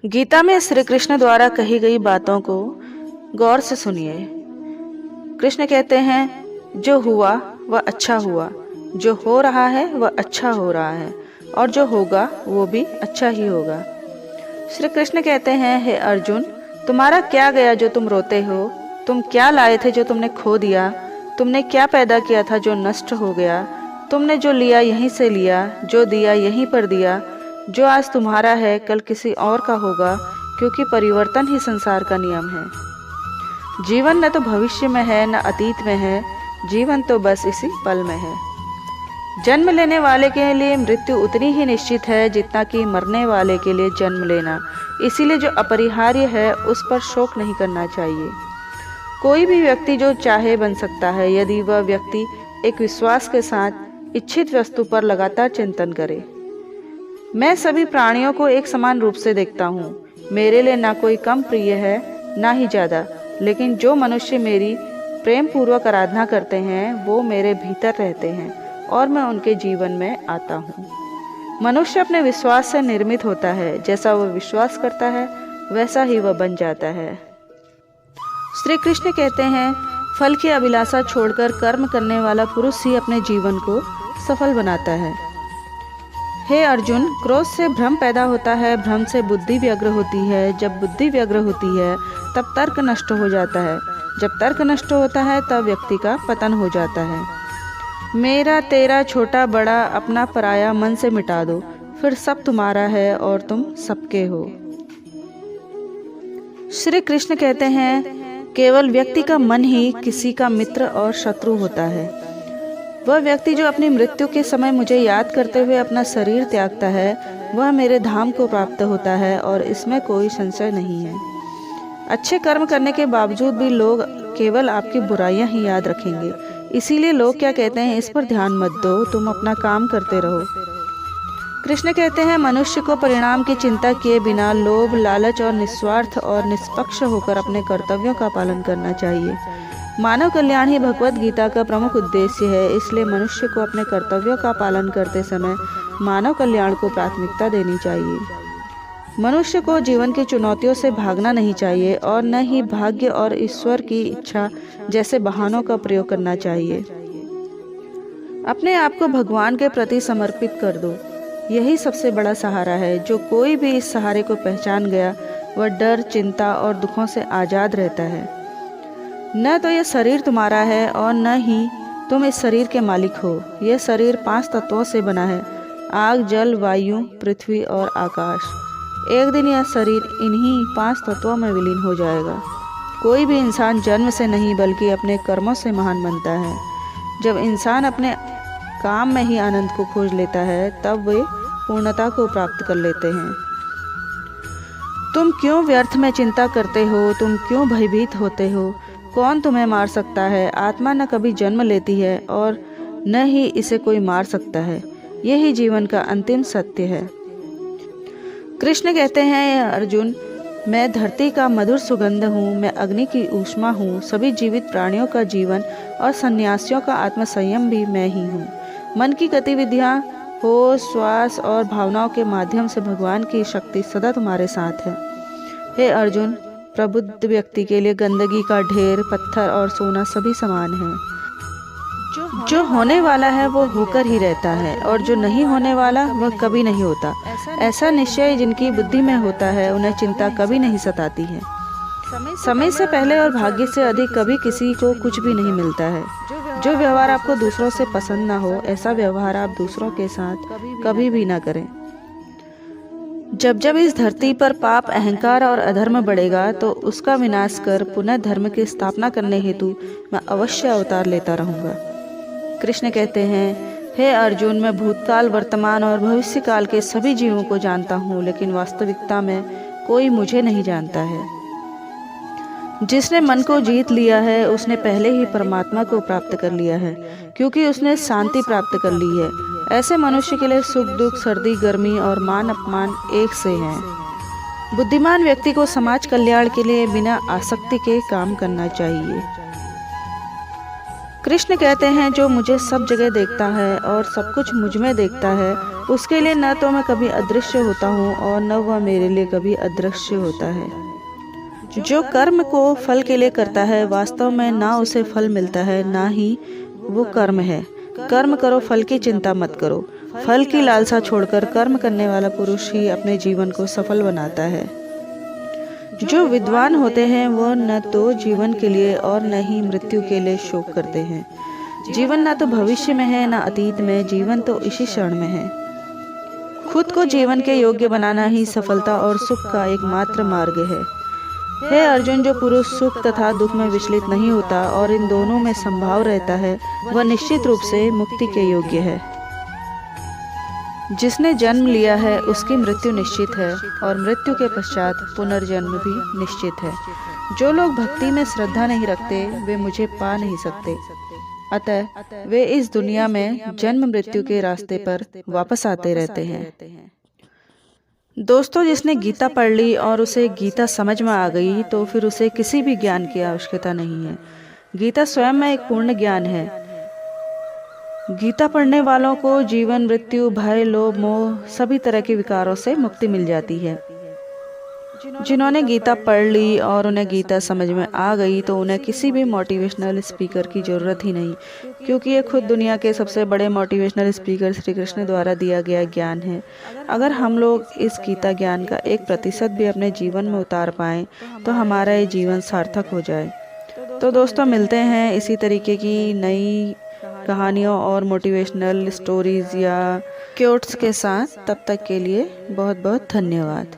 गीता में श्री कृष्ण द्वारा कही गई बातों को गौर से सुनिए। कृष्ण कहते हैं, जो हुआ वह अच्छा हुआ, जो हो रहा है वह अच्छा हो रहा है, और जो होगा वो भी अच्छा ही होगा। श्री कृष्ण कहते हैं, हे अर्जुन, तुम्हारा क्या गया जो तुम रोते हो? तुम क्या लाए थे जो तुमने खो दिया? तुमने क्या पैदा किया था जो नष्ट हो गया? तुमने जो लिया यहीं से लिया, जो दिया यहीं पर दिया। जो आज तुम्हारा है कल किसी और का होगा, क्योंकि परिवर्तन ही संसार का नियम है। जीवन न तो भविष्य में है न अतीत में है, जीवन तो बस इसी पल में है। जन्म लेने वाले के लिए मृत्यु उतनी ही निश्चित है जितना कि मरने वाले के लिए जन्म लेना। इसीलिए जो अपरिहार्य है उस पर शोक नहीं करना चाहिए। कोई भी व्यक्ति जो चाहे बन सकता है, यदि वह व्यक्ति एक विश्वास के साथ इच्छित वस्तु पर लगातार चिंतन करे। मैं सभी प्राणियों को एक समान रूप से देखता हूँ। मेरे लिए ना कोई कम प्रिय है ना ही ज़्यादा, लेकिन जो मनुष्य मेरी प्रेम पूर्वक आराधना करते हैं वो मेरे भीतर रहते हैं और मैं उनके जीवन में आता हूँ। मनुष्य अपने विश्वास से निर्मित होता है। जैसा वह विश्वास करता है वैसा ही वह बन जाता है। श्री कृष्ण कहते हैं, फल की अभिलाषा छोड़कर कर्म करने वाला पुरुष ही अपने जीवन को सफल बनाता है। हे अर्जुन, क्रोध से भ्रम पैदा होता है, भ्रम से बुद्धि व्यग्र होती है, जब बुद्धि व्यग्र होती है तब तर्क नष्ट हो जाता है, जब तर्क नष्ट होता है तब व्यक्ति का पतन हो जाता है। मेरा तेरा छोटा बड़ा अपना पराया मन से मिटा दो, फिर सब तुम्हारा है और तुम सबके हो। श्री कृष्ण कहते हैं, केवल व्यक्ति का मन ही किसी का मित्र और शत्रु होता है। वह व्यक्ति जो अपनी मृत्यु के समय मुझे याद करते हुए अपना शरीर त्यागता है वह मेरे धाम को प्राप्त होता है, और इसमें कोई संशय नहीं है। अच्छे कर्म करने के बावजूद भी लोग केवल आपकी बुराइयां ही याद रखेंगे। इसीलिए लोग क्या कहते हैं, इस पर ध्यान मत दो, तुम अपना काम करते रहो। कृष्ण कहते हैं, मनुष्य को परिणाम की चिंता किए बिना लोभ, लालच और निस्वार्थ और निष्पक्ष होकर अपने कर्तव्यों का पालन करना चाहिए। मानव कल्याण ही भगवत गीता का प्रमुख उद्देश्य है। इसलिए मनुष्य को अपने कर्तव्यों का पालन करते समय मानव कल्याण को प्राथमिकता देनी चाहिए। मनुष्य को जीवन की चुनौतियों से भागना नहीं चाहिए और न ही भाग्य और ईश्वर की इच्छा जैसे बहानों का प्रयोग करना चाहिए। अपने आप को भगवान के प्रति समर्पित कर दो, यही सबसे बड़ा सहारा है। जो कोई भी इस सहारे को पहचान गया वह डर, चिंता और दुखों से आज़ाद रहता है। न तो यह शरीर तुम्हारा है और न ही तुम इस शरीर के मालिक हो। यह शरीर 5 तत्वों से बना है, आग, जल, वायु, पृथ्वी और आकाश। एक दिन यह शरीर इन्हीं 5 तत्वों में विलीन हो जाएगा। कोई भी इंसान जन्म से नहीं बल्कि अपने कर्मों से महान बनता है। जब इंसान अपने काम में ही आनंद को खोज लेता है तब वे पूर्णता को प्राप्त कर लेते हैं। तुम क्यों व्यर्थ में चिंता करते हो? तुम क्यों भयभीत होते हो? कौन तुम्हें मार सकता है? आत्मा न कभी जन्म लेती है और न ही इसे कोई मार सकता है। यही जीवन का अंतिम सत्य है। कृष्ण कहते हैं, अर्जुन, मैं धरती का मधुर सुगंध हूँ, मैं अग्नि की ऊष्मा हूँ, सभी जीवित प्राणियों का जीवन और सन्यासियों का आत्मसंयम भी मैं ही हूँ। मन की गतिविधियाँ, होश, श्वास और भावनाओं के माध्यम से भगवान की शक्ति सदा तुम्हारे साथ है। हे अर्जुन, प्रबुद्ध व्यक्ति के लिए गंदगी का ढेर, पत्थर और सोना सभी समान है। जो होने वाला है वो होकर ही रहता है और जो नहीं होने वाला वह कभी नहीं होता। ऐसा निश्चय जिनकी बुद्धि में होता है उन्हें चिंता कभी नहीं सताती है। समय से पहले और भाग्य से अधिक कभी किसी को कुछ भी नहीं मिलता है। जो व्यवहार आपको दूसरों से पसंद ना हो, ऐसा व्यवहार आप दूसरों के साथ कभी भी ना करें। जब जब इस धरती पर पाप, अहंकार और अधर्म बढ़ेगा तो उसका विनाश कर पुनः धर्म की स्थापना करने हेतु मैं अवश्य अवतार लेता रहूंगा। कृष्ण कहते हैं, हे अर्जुन, मैं भूतकाल, वर्तमान और भविष्य काल के सभी जीवों को जानता हूँ, लेकिन वास्तविकता में कोई मुझे नहीं जानता है। जिसने मन को जीत लिया है उसने पहले ही परमात्मा को प्राप्त कर लिया है, क्योंकि उसने शांति प्राप्त कर ली है। ऐसे मनुष्य के लिए सुख दुख, सर्दी गर्मी और मान अपमान एक से हैं। बुद्धिमान व्यक्ति को समाज कल्याण के लिए बिना आसक्ति के काम करना चाहिए। कृष्ण कहते हैं, जो मुझे सब जगह देखता है और सब कुछ मुझ में देखता है, उसके लिए न तो मैं कभी अदृश्य होता हूँ और न वह मेरे लिए कभी अदृश्य होता है। जो कर्म को फल के लिए करता है, वास्तव में ना उसे फल मिलता है, ना ही वो कर्म है। कर्म करो, फल की चिंता मत करो। फल की लालसा छोड़कर कर्म करने वाला पुरुष ही अपने जीवन को सफल बनाता है। जो विद्वान होते हैं वो न तो जीवन के लिए और न ही मृत्यु के लिए शोक करते हैं। जीवन ना तो भविष्य में है, ना अतीत में, जीवन तो इसी क्षण में है। खुद को जीवन के योग्य बनाना ही सफलता और सुख का एकमात्र मार्ग है। हे अर्जुन, जो पुरुष सुख तथा दुख में विचलित नहीं होता और इन दोनों में संभाव रहता है, वह निश्चित रूप से मुक्ति के योग्य है। जिसने जन्म लिया है उसकी मृत्यु निश्चित है और मृत्यु के पश्चात पुनर्जन्म भी निश्चित है। जो लोग भक्ति में श्रद्धा नहीं रखते वे मुझे पा नहीं सकते, अतः वे इस दुनिया में जन्म मृत्यु के रास्ते पर वापस आते रहते हैं। दोस्तों, जिसने गीता पढ़ ली और उसे गीता समझ में आ गई तो फिर उसे किसी भी ज्ञान की आवश्यकता नहीं है। गीता स्वयं में एक पूर्ण ज्ञान है। गीता पढ़ने वालों को जीवन, मृत्यु, भय, लोभ, मोह सभी तरह के विकारों से मुक्ति मिल जाती है। जिन्होंने गीता पढ़ ली और उन्हें गीता समझ में आ गई तो उन्हें किसी भी मोटिवेशनल स्पीकर की जरूरत ही नहीं, क्योंकि ये खुद दुनिया के सबसे बड़े मोटिवेशनल स्पीकर श्री कृष्ण द्वारा दिया गया ज्ञान है। अगर हम लोग इस गीता ज्ञान का 1% भी अपने जीवन में उतार पाएं तो हमारा ये जीवन सार्थक हो जाए। तो दोस्तों, मिलते हैं इसी तरीके की नई कहानियों और मोटिवेशनल स्टोरीज या क्योट्स के साथ। तब तक के लिए बहुत बहुत धन्यवाद।